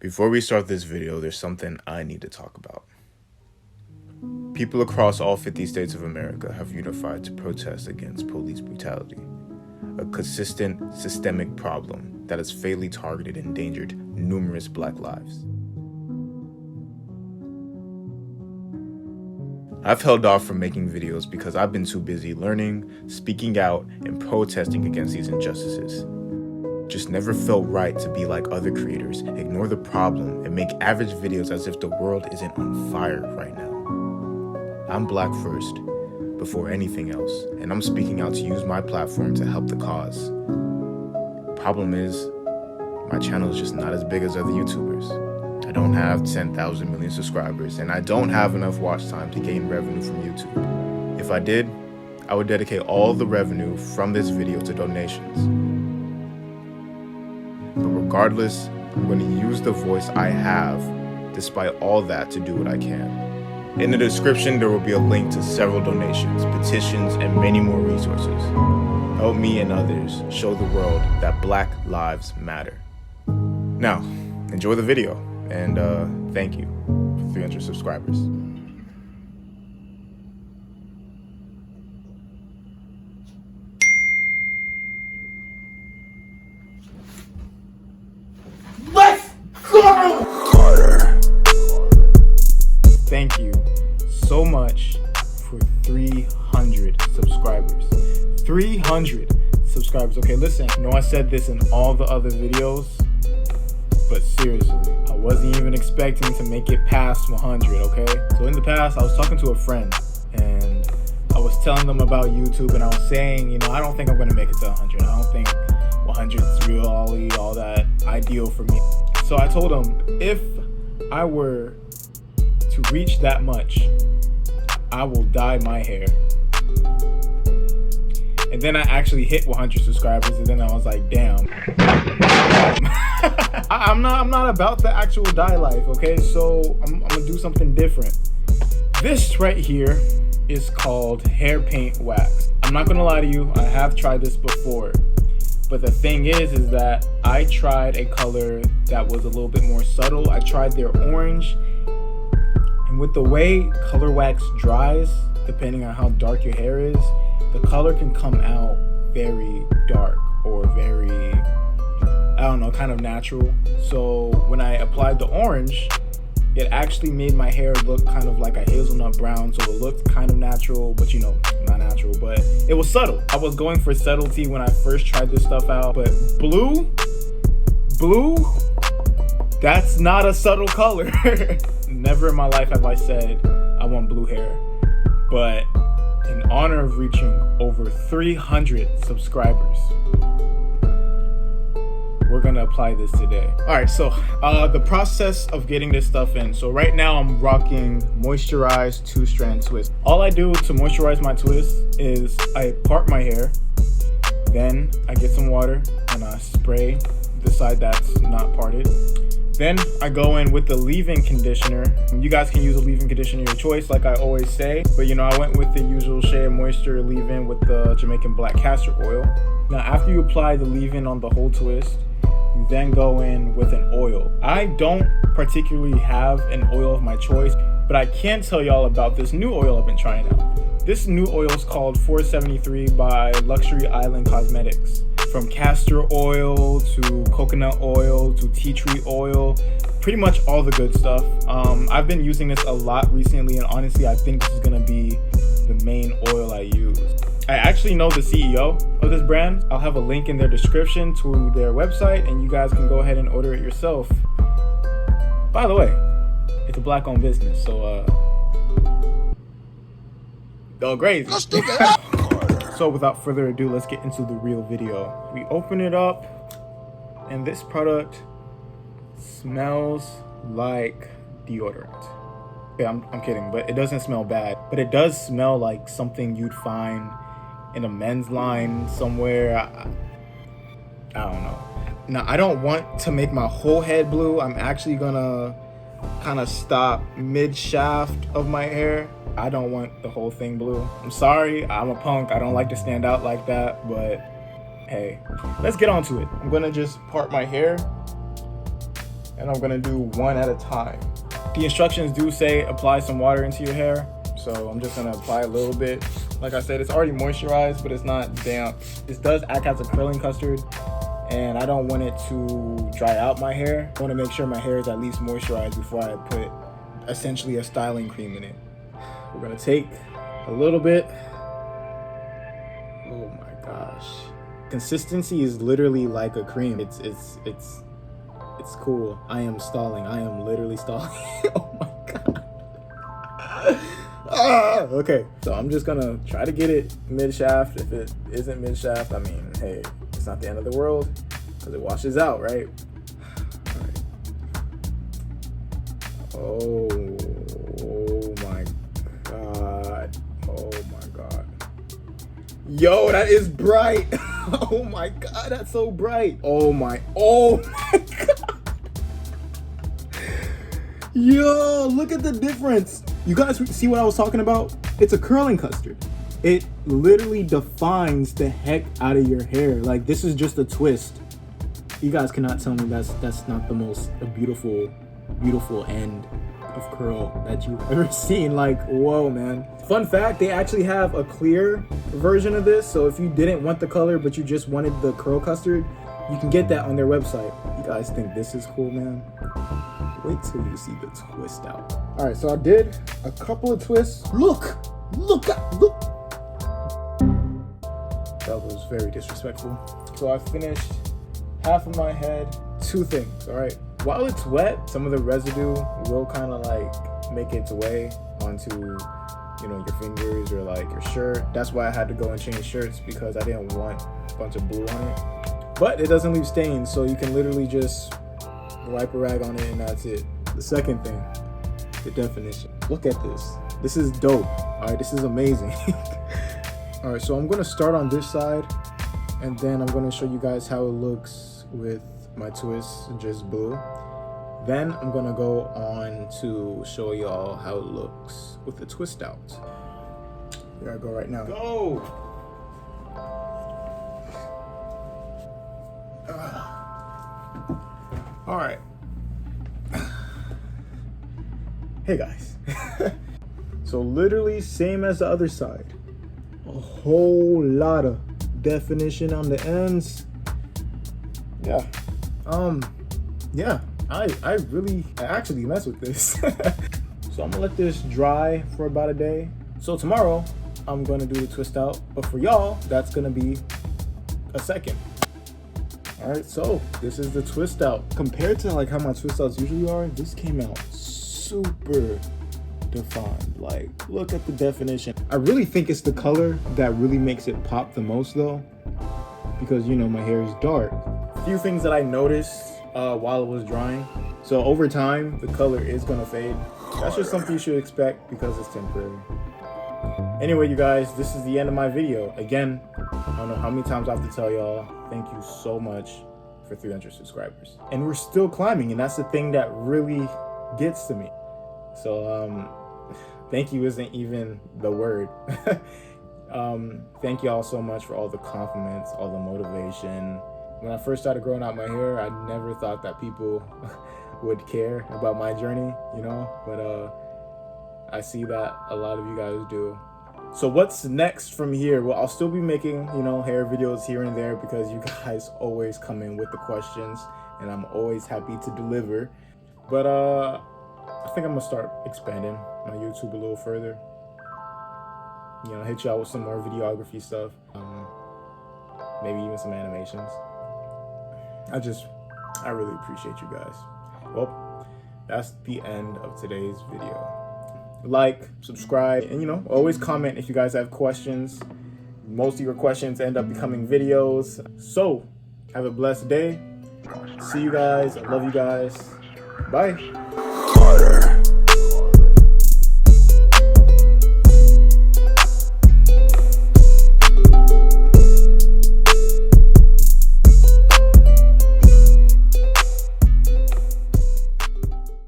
Before we start this video, there's something I need to talk about. People across all 50 states of America have unified to protest against police brutality, a consistent, systemic problem that has fatally targeted and endangered numerous Black lives. I've held off from making videos because I've been too busy learning, speaking out, and protesting against these injustices. Just never felt right to be like other creators, ignore the problem, and make average videos as if the world isn't on fire right now. I'm Black first, before anything else, and I'm speaking out to use my platform to help the cause. Problem is, my channel is just not as big as other YouTubers. I don't have 10,000 million subscribers, and I don't have enough watch time to gain revenue from YouTube. If I did, I would dedicate all the revenue from this video to donations. But regardless, I'm going to use the voice I have, despite all that, to do what I can. In the description, there will be a link to several donations, petitions, and many more resources. Help me and others show the world that Black lives matter. Now, enjoy the video, and thank you for 300 subscribers. Thank you so much for 300 subscribers. 300 subscribers. Okay, listen, I know I said this in all the other videos, but seriously, I wasn't even expecting to make it past 100, okay? So in the past, I was talking to a friend, and I was telling them about YouTube, and I was saying, I don't think I'm gonna make it to 100. I don't think 100 is really all that ideal for me. So I told them, if I were to reach that much, I will dye my hair. And then I actually hit 100 subscribers, and then I was like, damn. I'm not about the actual dye life, okay? So I'm gonna do something different. This right here is called hair paint wax. I'm not gonna lie to you, I have tried this before. But the thing is that I tried a color that was a little bit more subtle. I tried their orange. And with the way color wax dries, depending on how dark your hair is, the color can come out very dark or very, kind of natural. So when I applied the orange, it actually made my hair look kind of like a hazelnut brown. So it looked kind of natural, but not natural, but it was subtle. I was going for subtlety when I first tried this stuff out, but blue, that's not a subtle color. Never in my life have I said I want blue hair, but in honor of reaching over 300 subscribers, we're gonna apply this today. All right, so the process of getting this stuff in. So right now I'm rocking moisturized 2-strand twist. All I do to moisturize my twist is I part my hair, then I get some water and I spray the side that's not parted. Then I go in with the leave-in conditioner. You guys can use a leave-in conditioner of your choice, like I always say. But I went with the usual Shea Moisture leave-in with the Jamaican black castor oil. Now after you apply the leave-in on the whole twist, you then go in with an oil. I don't particularly have an oil of my choice, but I can tell y'all about this new oil I've been trying out. This new oil is called 473 by Luxury Island Cosmetics. From castor oil to coconut oil to tea tree oil, pretty much all the good stuff. I've been using this a lot recently, and honestly, I think this is gonna be the main oil I use. I actually know the CEO of this brand. I'll have a link in their description to their website, and you guys can go ahead and order it yourself. By the way, it's a Black-owned business, so go crazy. Let's do that. So without further ado, let's get into the real video. We open it up, and this product smells like deodorant. Okay, I'm kidding, but it doesn't smell bad. But it does smell like something you'd find in a men's line somewhere. I don't know. Now, I don't want to make my whole head blue. I'm actually gonna kind of stop mid-shaft of my hair. I don't want the whole thing blue. I'm sorry, I'm a punk. I don't like to stand out like that, but hey, let's get on to it. I'm gonna just part my hair and I'm gonna do one at a time. The instructions do say apply some water into your hair, so I'm just gonna apply a little bit. Like I said, it's already moisturized, but it's not damp. This does act as a curling custard, and I don't want it to dry out my hair. I want to make sure my hair is at least moisturized before I put essentially a styling cream in it. We're gonna take a little bit. Oh my gosh. Consistency is literally like a cream. It's cool. I am stalling. I am literally stalling. Oh my god. Okay, so I'm just gonna try to get it mid-shaft. If it isn't mid-shaft, I mean, hey, it's not the end of the world because it washes out, right? All right. Oh my god. Oh my god. Yo, that is bright. Oh my god, that's so bright. Oh my god. Yo, look at the difference. You guys see what I was talking about? It's a curling custard. It literally defines the heck out of your hair. Like, this is just a twist. You guys cannot tell me that's not the most beautiful end of curl that you've ever seen. Like, whoa, man. Fun fact, they actually have a clear version of this, so if you didn't want the color but you just wanted the curl custard, you can get that on their website. You guys think this is cool, man? Wait till you see the twist out. All right, so I did a couple of twists. Look. That was very disrespectful. So I finished half of my head. Two things, all right? While it's wet, some of the residue will kind of like make its way onto, you know, your fingers or like your shirt. That's why I had to go and change shirts, because I didn't want a bunch of blue on it. But it doesn't leave stains, so you can literally just wipe a rag on it and that's it. The second thing, the definition. Look at this. This is dope. All right, this is amazing. All right, so I'm gonna start on this side, and then I'm gonna show you guys how it looks with my twist, just blue. Then I'm gonna go on to show y'all how it looks with the twist out. Here I go right now. Go! All right. Hey guys. So literally same as the other side. A whole lot of definition on the ends. Yeah. Yeah. I actually mess with this. So I'm gonna let this dry for about a day. So tomorrow I'm gonna do the twist out, but for y'all that's gonna be a second. All right, so this is the twist out. Compared to like how my twist outs usually are, this came out super defined. Like, look at the definition. I really think it's the color that really makes it pop the most though, because you know my hair is dark. A few things that I noticed while it was drying. So over time, the color is gonna fade. That's just something you should expect because it's temporary. Anyway, you guys, this is the end of my video. Again, I don't know how many times I have to tell y'all, thank you so much for 300 subscribers. And we're still climbing, and that's the thing that really gets to me. So thank you isn't even the word. Thank you all so much for all the compliments, all the motivation. When I first started growing out my hair, I never thought that people would care about my journey, you know, but I see that a lot of you guys do. So what's next from here? Well, I'll still be making, you know, hair videos here and there because you guys always come in with the questions and I'm always happy to deliver. But I think I'm gonna start expanding my YouTube a little further. You know, hit y'all with some more videography stuff. Maybe even some animations. I really appreciate you guys. Well, that's the end of today's video. Like, subscribe, and you know, always comment if you guys have questions. Most of your questions end up becoming videos. So, have a blessed day. See you guys. I love you guys. Bye.